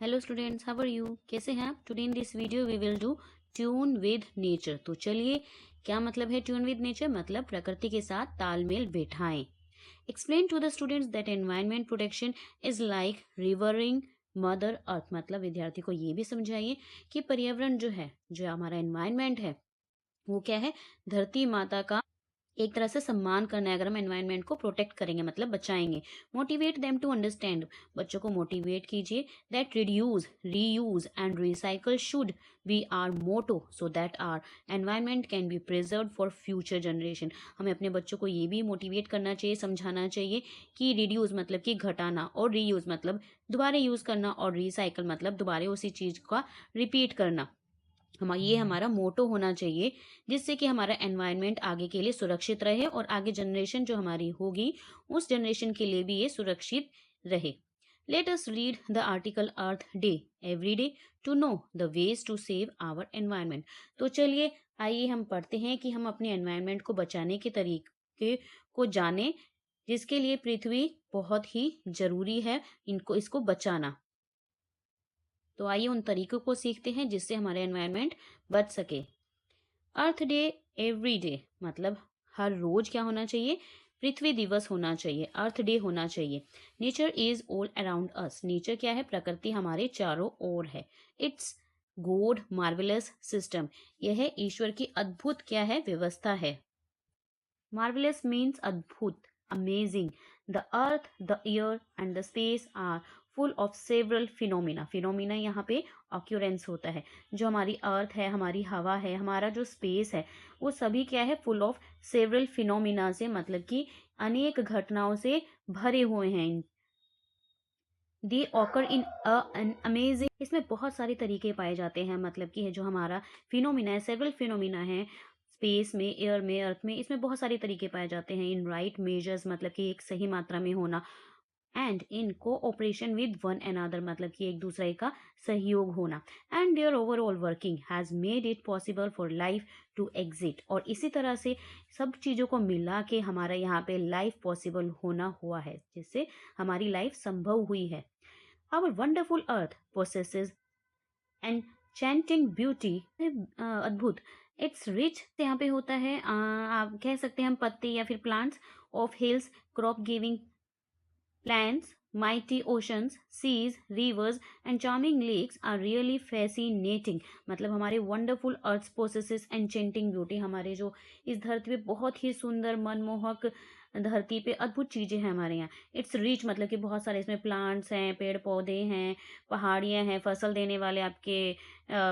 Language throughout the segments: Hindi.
Hello students, how are you? कैसे हैं आप? Today in this video we will do tune with nature. तो चलिए, क्या मतलब है ट्यून विद नेचर? मतलब प्रकृति के साथ तालमेल बैठाएं। Explain to the students that environment protection is like revering mother earth. मतलब विद्यार्थी को ये भी समझाइए कि पर्यावरण जो है, जो हमारा एनवायरनमेंट है, वो क्या है? धरती माता का एक तरह से सम्मान करना है। अगर हम एनवायरनमेंट को प्रोटेक्ट करेंगे मतलब बचाएंगे। Motivate them to understand. बच्चों को मोटिवेट कीजिए that reduce, reuse and recycle should be our motto so that our environment can be preserve for future generation. हमें अपने बच्चों को ये भी मोटिवेट करना चाहिए, समझाना चाहिए कि रिड्यूस मतलब कि घटाना, और रीयूज मतलब दोबारा यूज करना, और रिसाइकल मतलब दोबारा उसी चीज का रिपीट करना। ये हमारा मोटो होना चाहिए, जिससे कि हमारा एनवायरनमेंट आगे के लिए सुरक्षित रहे और आगे जनरेशन जो हमारी होगी उस जनरेशन के लिए भी ये सुरक्षित रहे। Let us read the article earth day every day to know the ways to save our environment. तो चलिए, आइए हम पढ़ते हैं कि हम अपने एनवायरनमेंट को बचाने के तरीके को जाने, जिसके लिए पृथ्वी बहुत ही जरूरी है इसको बचाना। तो आइए उन तरीकों को सीखते हैं जिससे हमारा एनवायरनमेंट बच सके। अर्थ डे एवरी डे मतलब हर रोज क्या होना चाहिए? पृथ्वी दिवस होना चाहिए, अर्थ डे होना चाहिए। Nature is all around us. Nature क्या है? प्रकृति हमारे चारों ओर है। It's God marvellous system. यह ईश्वर की अद्भुत क्या है? व्यवस्था है। मार्वेलस मीन्स अद्भुत, amazing. The earth, the air and the space are full of several phenomena. Phenomena यहाँ पे ऑक्यूरेंस होता है। जो हमारी अर्थ है, हमारी हवा है, हमारा जो स्पेस है, वो सभी क्या है? फुल ऑफ सेवरल फिनोमिना से, मतलब कि अनेक घटनाओं से भरे हुए हैं। दे ऑकर इन एन अमेजिंग। इसमें बहुत सारे तरीके पाए जाते हैं, मतलब कि है जो हमारा फिनोमिना है, सेवरल फिनोमिना है स्पेस में, एयर में, अर्थ में, इसमें बहुत सारे तरीके पाए जाते हैं। इन राइट मेजर्स मतलब कि एक सही मात्रा में होना, and in cooperation with one another मतलब कि एक दूसरे का सहयोग होना, and their overall working has made it possible for life to exist. और इसी तरह से सब चीज़ों को मिला के हमारा यहाँ पे लाइफ पॉसिबल होना हुआ है, जिससे हमारी लाइफ संभव हुई है। Our wonderful earth possesses enchanting beauty. अद्भुत। इट्स रिच यहाँ पे होता है, आप कह सकते हैं हम पत्ते या फिर plants of hills, crop giving plants, mighty oceans, seas, rivers and charming lakes are really fascinating। मतलब हमारे wonderful earth possesses enchanting beauty। हमारे जो इस धरती पे बहुत ही सुंदर, मनमोहक धरती पे अद्भुत चीजें हैं हमारे यहाँ। इट्स रिच मतलब कि बहुत सारे इसमें प्लांट्स हैं, पेड़ पौधे हैं, पहाड़ियाँ हैं, फसल देने वाले आपके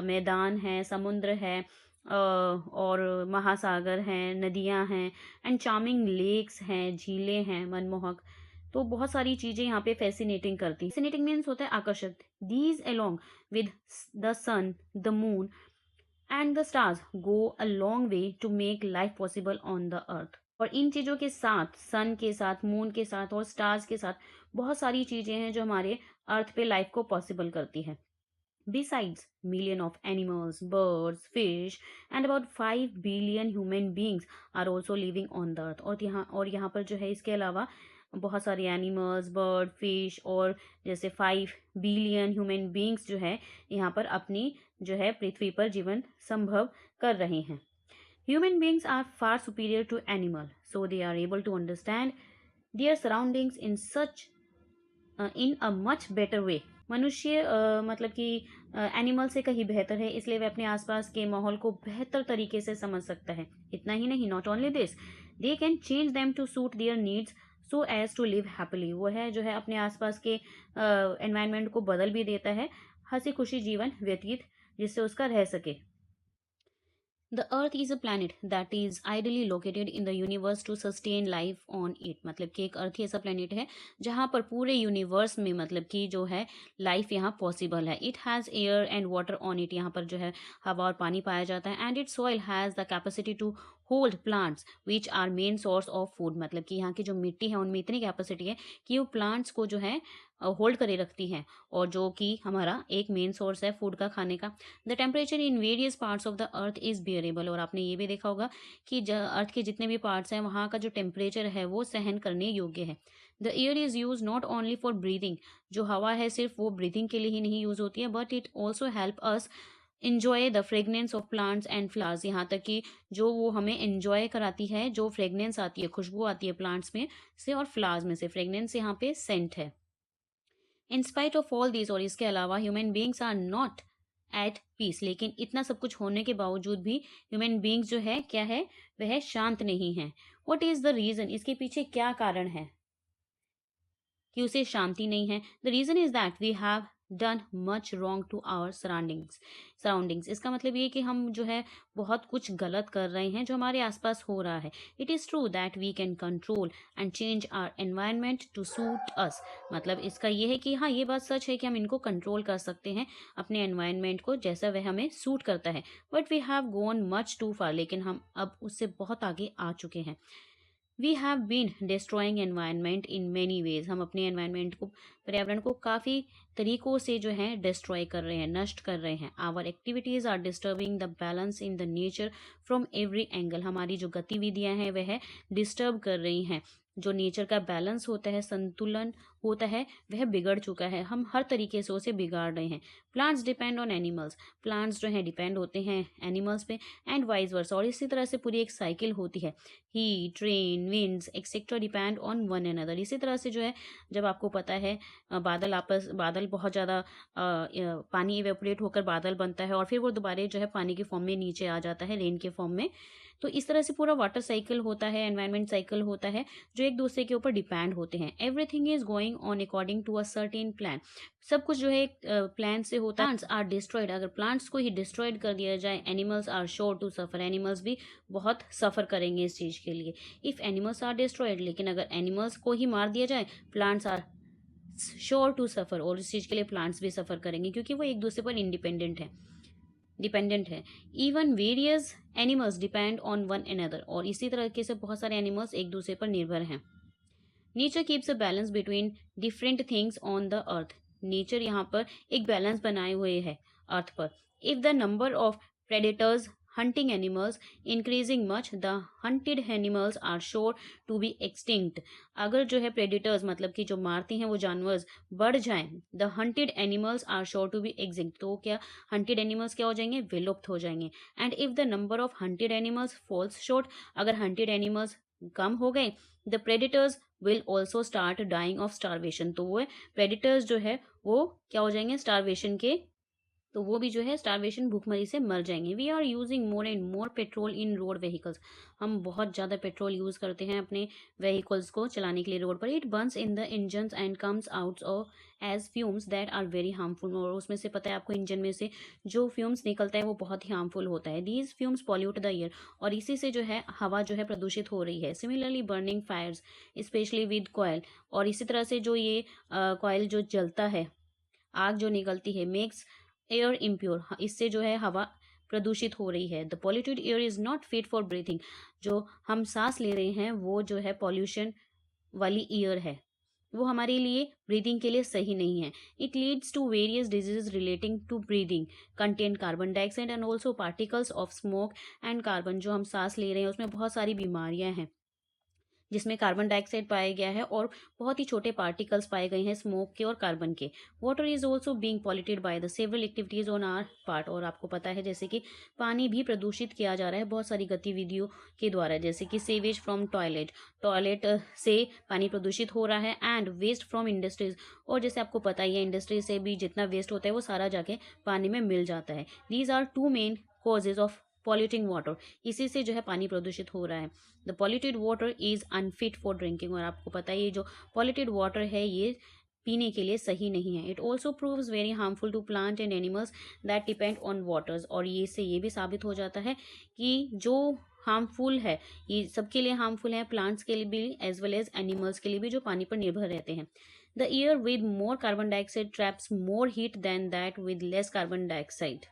मैदान हैं, समुद्र है, और महासागर हैं, नदियाँ हैं, एंड चार्मिंग लेक्स हैं, झीलें हैं मनमोहक। तो बहुत सारी चीजें यहाँ पे फैसिनेटिंग करती हैं। फैसिनेटिंग मीन्स होता है आकर्षक। These along with the sun, the moon and the stars go a long way to make life possible on the earth. और इन चीजों के साथ, सन के साथ, मून के साथ और स्टार्स के साथ, बहुत सारी चीजें हैं जो हमारे अर्थ पे लाइफ को पॉसिबल करती है। Besides, million of animals, birds, fish, and about 5 billion human beings are also living on the earth। और यहाँ पर जो है, इसके अलावा बहुत सारे एनिमल्स, बर्ड, फिश और जैसे 5 बिलियन ह्यूमन बींग्स जो है यहाँ पर अपनी जो है पृथ्वी पर जीवन संभव कर रहे हैं। Human beings are far superior to animal, so they are able to understand their surroundings in a much better way. मनुष्य मतलब कि एनिमल से कहीं बेहतर है, इसलिए वे अपने आसपास के माहौल को बेहतर तरीके से समझ सकता है। इतना ही नहीं, not only this, they can change them to suit their needs so as to live happily. वो है जो है अपने आसपास के एनवायरनमेंट को बदल भी देता है, हंसी खुशी जीवन व्यतीत जिससे उसका रह सके। The earth is a planet that is ideally located in the universe to sustain life on it। मतलब कि एक अर्थ ही ऐसा प्लेनेट है जहाँ पर पूरे यूनिवर्स में मतलब कि जो है लाइफ यहाँ पॉसिबल है। It has air and water on it. यहाँ पर जो है हवा और पानी पाया जाता है। And it soil has the capacity to hold plants which are main source of food. मतलब कि यहाँ की जो मिट्टी है उनमें इतनी कैपेसिटी है कि वो प्लांट्स को जो है होल्ड करे रखती है, और जो कि हमारा एक मेन सोर्स है फूड का, खाने का। The temperature in various parts of the earth is bearable. और आपने ये भी देखा होगा कि अर्थ के जितने भी पार्ट्स हैं वहाँ का जो टेम्परेचर है वो सहन करने योग्य है। The air is use not only for breathing, जो हवा है सिर्फ वो ब्रीदिंग के लिए ही नहीं यूज होती है, but it also help us enjoy the fragrance of plants and flowers, यहाँ तक कि जो वो हमें enjoy कराती है, जो फ्रेगनेंस आती है, खुशबू आती है प्लांट्स में से और फ्लावर्स में से, फ्रेगनेंस यहाँ पे सेंट है। In spite of all this, और इसके अलावा human beings are not at peace, लेकिन इतना सब कुछ होने के बावजूद भी ह्यूमन बींग्स जो है क्या है, वह शांत नहीं है। वट इज द रीजन, इसके पीछे क्या कारण है कि उसे शांति नहीं है? The reason is that we have done much wrong to our surroundings. इसका मतलब ये कि हम जो है बहुत कुछ गलत कर रहे हैं जो हमारे आसपास हो रहा है। It is true that we can control and change our environment to suit us, मतलब इसका ये है कि हाँ, ये बात सच है कि हम इनको कंट्रोल कर सकते हैं, अपने एनवायरनमेंट को, जैसा वह हमें सूट करता है। But we have gone much too far, लेकिन हम अब उससे बहुत आगे आ चुके हैं। We have been destroying environment in many ways, हम अपने एनवायरनमेंट को, पर्यावरण को काफ़ी तरीकों से जो है डिस्ट्रॉय कर रहे हैं, नष्ट कर रहे हैं। Our activities are disturbing the balance in the nature from every angle, हमारी जो गतिविधियां हैं वह डिस्टर्ब कर रही हैं, जो नेचर का बैलेंस होता है, संतुलन होता है, वह बिगड़ चुका है, हम हर तरीके से उसे बिगाड़ रहे हैं। Plants depend on animals, plants जो हैं डिपेंड होते हैं एनिमल्स पे, एंड वाइज वर्सा, और इसी तरह से पूरी एक साइकिल होती है। Heat, rain, winds etcetera depend on one another. इसी तरह से जो है, जब आपको पता है बादल बहुत ज़्यादा पानी इवेपोरेट होकर बादल बनता है और फिर वो दोबारा जो है पानी के फॉर्म में नीचे आ जाता है, रेन के फॉर्म में। तो इस तरह से पूरा वाटर साइकिल होता है, एनवायरनमेंट साइकिल होता है, जो एक दूसरे के ऊपर डिपेंड होते हैं। Everything is going on according to a certain plan, सब कुछ जो है एक प्लान से होता है। प्लांट्स आर डिस्ट्रॉयड, अगर प्लांट्स को ही डिस्ट्रॉयड कर दिया जाए, animals are sure to suffer, animals भी बहुत सफ़र करेंगे इस चीज़ के लिए। इफ़ एनिमल्स आर डिस्ट्रॉयड, लेकिन अगर एनिमल्स को ही मार दिया जाए, plants are sure to suffer, और इस चीज़ के लिए प्लांट्स भी सफ़र करेंगे क्योंकि वो एक दूसरे पर डिपेंडेंट है। Even various animals depend on one another, और इसी तरीके से बहुत सारे एनिमल्स एक दूसरे पर निर्भर हैं। Nature keeps a balance between different things on the earth, nature यहाँ पर एक बैलेंस बनाए हुए है अर्थ पर। If the number of predators hunting animals increasing much, the hunted animals are sure to be extinct, अगर जो है predators मतलब कि जो मारते हैं वो जानवर बढ़ जाएं, the hunted animals are sure to be extinct, तो क्या hunted animals क्या हो जाएंगे, विलुप्त हो जाएंगे। and if the number of hunted animals falls short, अगर hunted animals कम हो गए, the predators will also start dying of starvation, तो वो predators जो है वो क्या हो जाएंगे, starvation के, तो वो भी जो है स्टारवेशन, भूखमरी से मर जाएंगे। We are using more and more petrol in road vehicles, हम बहुत ज़्यादा पेट्रोल यूज़ करते हैं अपने व्हीकल्स को चलाने के लिए रोड पर। It burns in the engines and comes out as fumes that are very harmful, और उसमें से पता है आपको, इंजन में से जो फ्यूम्स निकलता है वो बहुत ही हार्मफुल होता है। These fumes pollute the air, और इसी से जो है हवा जो है प्रदूषित हो रही है। Similarly burning fires specially with coil, और इसी तरह से जो ये कॉयल जो जलता है, आग जो निकलती है, मेक्स एयर इम्प्योर, इससे जो है हवा प्रदूषित हो रही है। The polluted air is not fit for breathing, जो हम सांस ले रहे हैं वो जो है पॉल्यूशन वाली एयर है, वो हमारे लिए ब्रीदिंग के लिए सही नहीं है। It leads to various disease relating to breathing, contain carbon dioxide and also particles of smoke and carbon, जो हम सांस ले रहे हैं उसमें बहुत सारी बीमारियां हैं जिसमें कार्बन डाइऑक्साइड पाया गया है और बहुत ही छोटे पार्टिकल्स पाए गए हैं स्मोक के और कार्बन के। Water is also being polluted by the several activities on our part, और आपको पता है जैसे कि पानी भी प्रदूषित किया जा रहा है बहुत सारी गतिविधियों के द्वारा, जैसे कि सेवेज फ्रॉम टॉयलेट से पानी प्रदूषित हो रहा है, एंड वेस्ट फ्रॉम इंडस्ट्रीज, और जैसे आपको पता ही है इंडस्ट्री से भी जितना वेस्ट होता है वो सारा जाके पानी में मिल जाता है। These are two main causes of polluting water, इसी से जो है पानी प्रदूषित हो रहा है। The polluted water is unfit for drinking, और आपको पता है ये जो पॉल्यूटेड वाटर है ये पीने के लिए सही नहीं है। It also proves very harmful to plant and animals that depend on waters, और ये से ये भी साबित हो जाता है कि जो हार्मफुल है ये सबके लिए हार्मफुल है, प्लांट्स के लिए भी एज वेल एज एनिमल्स के लिए भी जो पानी पर निर्भर रहते हैं। The air with more carbon dioxide traps more heat than that with less carbon dioxide,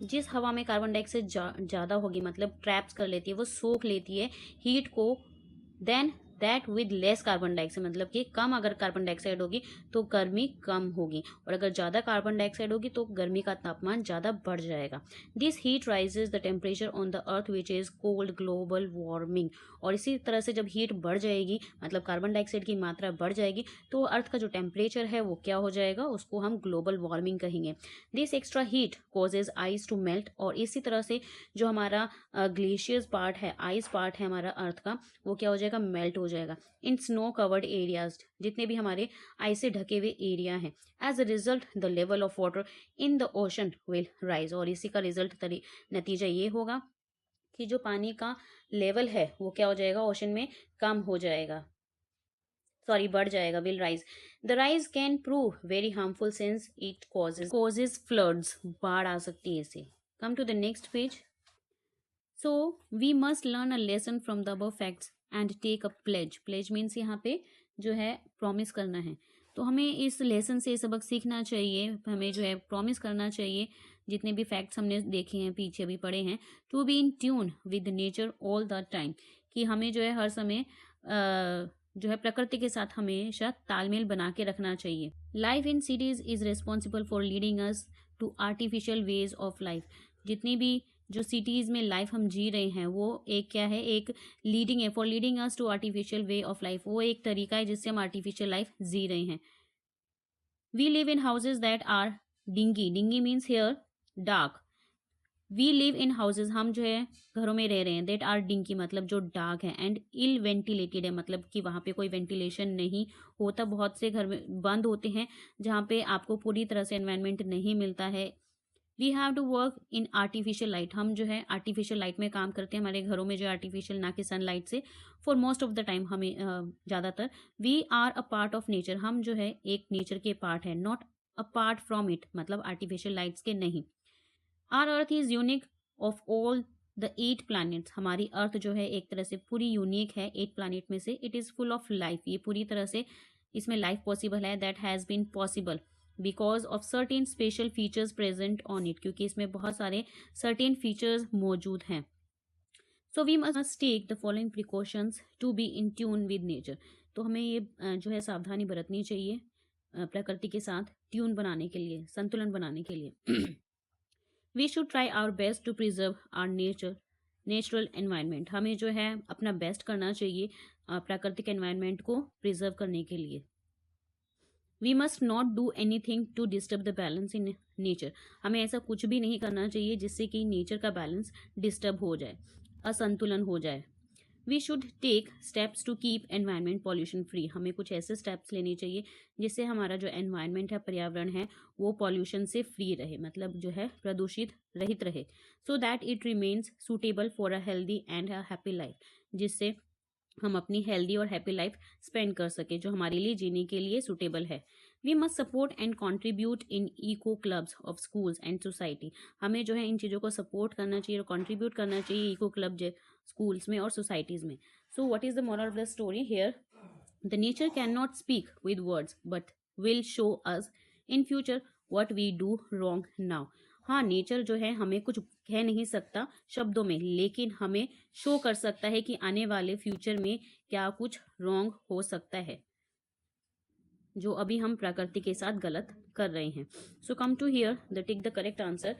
जिस हवा में कार्बन डाइऑक्साइड ज़्यादा होगी मतलब ट्रैप्स कर लेती है, वो सोख लेती है हीट को, then that with less carbon dioxide, मतलब कि कम अगर कार्बन डाइऑक्साइड होगी तो गर्मी कम होगी, और अगर ज़्यादा कार्बन डाइऑक्साइड होगी तो गर्मी का तापमान ज़्यादा बढ़ जाएगा। This heat rises the temperature on the earth which is cold global warming. और इसी तरह से जब हीट बढ़ जाएगी, मतलब कार्बन डाइऑक्साइड की मात्रा बढ़ जाएगी, तो अर्थ का जो टेम्परेचर है वो क्या हो जाएगा, उसको हम ग्लोबल वार्मिंग कहेंगे। This extra heat causes ice to melt, और इसी तरह से जो हमारा ग्लेशियर्स पार्ट है, आइस पार्ट है हमारा अर्थ का, वो क्या हो जाएगा, मेल्ट हो जाएगा। इन स्नो कवर्ड एरियाज, जितने भी हमारे आइस से ढके हुए एरिया हैं, as a result the level of water in the ocean will rise, और इसी का रिजल्ट नतीजा ये होगा कि जो पानी का लेवल है वो क्या हो जाएगा, ओशन में कम हो जाएगा, सॉरी बढ़ जाएगा, will rise. The rise can prove very harmful since it causes floods, बाढ़ आ सकती है इससे। Come to the next page. So we must learn a lesson from the above facts and take a pledge. Pledge means यहाँ पे जो है प्रॉमिस करना है, तो हमें इस लेसन से सबक सीखना चाहिए, हमें जो है प्रॉमिस करना चाहिए, जितने भी फैक्ट्स हमने देखे हैं पीछे भी पढ़े हैं, to be in tune with nature all the time, कि हमें जो है हर समय जो है प्रकृति के साथ हमेशा तालमेल बना के रखना चाहिए। Life in cities is responsible for leading us to artificial ways of life. जितनी भी जो सिटीज़ में लाइफ हम जी रहे हैं वो एक क्या है, एक लीडिंग है, for leading us to artificial way of life, वो एक तरीका है जिससे हम आर्टिफिशियल लाइफ जी रहे हैं। We live in houses that are dingy, dingy means here dark. We live in houses, हम जो है घरों में रह रहे हैं, दैट आर डिंकी मतलब जो डार्क है, एंड इल वेंटिलेटेड है, मतलब कि वहाँ पे कोई वेंटिलेशन नहीं होता, बहुत से घर में बंद होते हैं जहाँ पे आपको पूरी तरह से एनवायरनमेंट नहीं मिलता है। We have to work in artificial light, हम जो है आर्टिफिशियल लाइट में काम करते हैं हमारे घरों में, जो आर्टिफिशियल ना कि सनलाइट से, for most of the time, हमें ज़्यादातर। We are a part of nature, हम जो है एक नेचर के पार्ट है, not a part from it, मतलब आर्टिफिशियल लाइट्स के नहीं। Our earth is unique of all the 8 planets, हमारी अर्थ जो है एक तरह से पूरी यूनिक है 8 प्लैनेट में से। It is full of life, ये पूरी तरह से इसमें लाइफ पॉसिबल है, that has been possible because of certain special features present on it, क्योंकि इसमें बहुत सारे सर्टेन फीचर्स मौजूद हैं। So we must take the following precautions to be in tune with nature, तो हमें ये जो है सावधानी बरतनी चाहिए प्रकृति के साथ ट्यून बनाने के लिए, संतुलन बनाने के लिए। We should try our best to preserve our natural environment, हमें जो है अपना बेस्ट करना चाहिए प्राकृतिक एनवायरनमेंट को प्रिजर्व करने के लिए। We must not do anything to disturb the balance in nature, हमें ऐसा कुछ भी नहीं करना चाहिए जिससे कि नेचर का बैलेंस डिस्टर्ब हो जाए, असंतुलन हो जाए। We should take steps to keep environment pollution free, हमें कुछ ऐसे स्टेप्स लेने चाहिए जिससे हमारा जो एनवायरनमेंट है, पर्यावरण है, वो पॉल्यूशन से फ्री रहे, मतलब जो है प्रदूषित रहित रहे, so that it remains suitable for a healthy and a happy life, जिससे हम अपनी हेल्दी और हैप्पी लाइफ स्पेंड कर सके, जो हमारे लिए जीने के लिए सूटेबल है। We must support and contribute in eco clubs of schools and society, हमें जो है इन चीज़ों को सपोर्ट करना चाहिए और कॉन्ट्रीब्यूट करना चाहिए इको क्लब स्कूल्स में और सोसाइटीज़ में। So what is the moral of the story here, the nature can not speak with words but will show us in future what we do wrong now. हाँ, नेचर जो है हमें कुछ कह नहीं सकता शब्दों में, लेकिन हमें शो कर सकता है कि आने वाले फ्यूचर में क्या कुछ रॉन्ग हो सकता है, जो अभी हम प्रकृति के साथ गलत कर रहे हैं। So come to here the take the correct answer.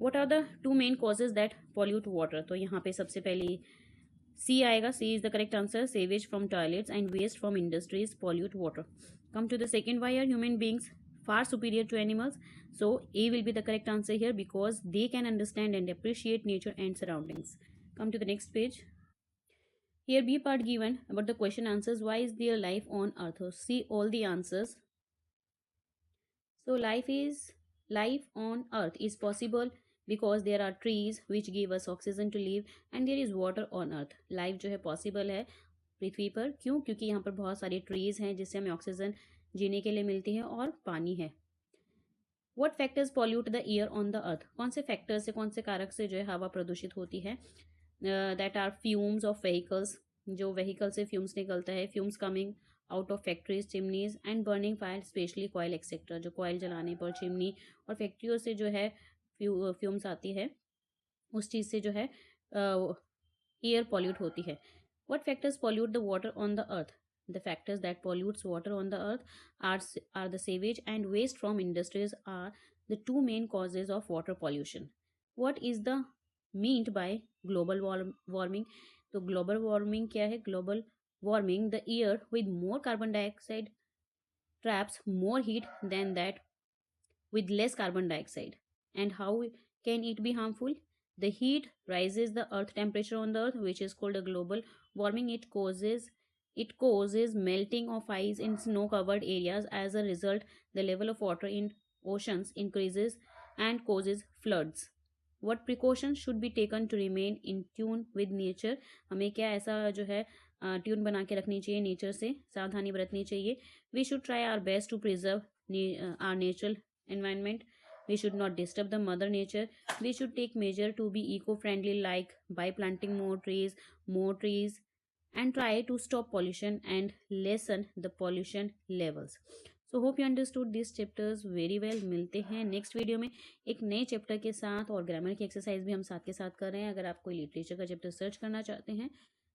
What are the 2 main causes that pollute water, तो यहाँ पे सबसे पहले सी आएगा, C is the correct answer, sewage from toilets and waste from industries pollute water. Come to the second, why are human beings far superior to animals, so A will be the correct answer here because they can understand and appreciate nature and surroundings. Come to the next page. Here B part given about the question answers, why is there life on earth, so see all the answers. So life on earth is possible because there are trees which give us oxygen to live and there is water on earth. Life जो है possible है पृथ्वी पर, क्यों, क्योंकि यहाँ पर बहुत सारे ट्रीज हैं जिससे हमें ऑक्सीजन जीने के लिए मिलती है और पानी है। What factors pollute the air on the earth, कौन से फैक्टर्स से, कौन से कारक से जो है हवा प्रदूषित होती है। That are fumes of vehicles, जो व्हीकल से फ्यूम्स निकलता है, fumes coming out of factories, chimneys and burning fire specially coil etcetera, जो कॉयल जलाने पर, चिमनी और फैक्ट्रियों से जो है फ्यूम्स आती है, उस चीज़ से जो है एयर पॉल्यूट होती है। What factors pollute the water on the earth? The factors that pollutes water on the earth are the sewage and waste from industries are the two main causes of water pollution. What is the meant by global warming? तो global warming क्या है? Global warming, the air with more carbon dioxide traps more heat than that with less carbon dioxide. And how can it be harmful? The heat rises the earth temperature on the earth, which is called a global warming. It causes melting of ice in snow covered areas. As a result, the level of water in oceans increases and causes floods. What precautions should be taken to remain in tune with nature? हमें क्या ऐसा जो है ट्यून बना के रखनी चाहिए, नेचर से सावधानी बरतनी चाहिए. We should try our best to preserve our natural environment. We should not disturb the mother nature. We should take measure to be eco-friendly, like by planting more trees, and try to stop pollution and lessen the pollution levels. So hope you understood these chapters very well. मिलते हैं नेक्स्ट वीडियो में एक नए चैप्टर के साथ, और ग्रामर की एक्सरसाइज भी हम साथ के साथ कर रहे हैं. अगर आप कोई लिटरेचर का चैप्टर सर्च करना चाहते हैं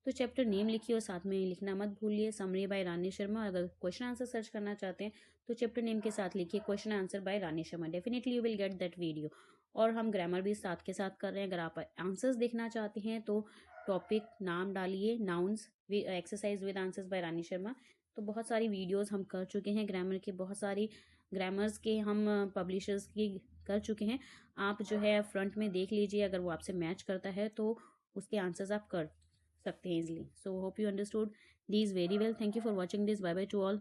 तो चैप्टर नेम लिखिए और साथ में लिखना मत भूलिए समरी बाय रानी शर्मा. अगर क्वेश्चन आंसर सर्च करना चाहते हैं तो चैप्टर नेम के साथ लिखिए question answer by Rani Sharma. Definitely you will get that video. और हम ग्रामर भी साथ के साथ कर रहे हैं. अगर आप आंसर्स देखना चाहते हैं तो टॉपिक नाम डालिए, nouns exercise with answers by Rani Sharma. तो बहुत सारी वीडियोस हम कर चुके हैं ग्रामर के, बहुत सारी ग्रामर्स के हम पब्लिशर्स की कर चुके हैं. आप जो है फ्रंट में देख लीजिए, अगर वो आपसे मैच करता है तो उसके आंसर्स आप कर सकते हैं easily. So hope you understood these very well. Thank you for watching this. Bye bye to all.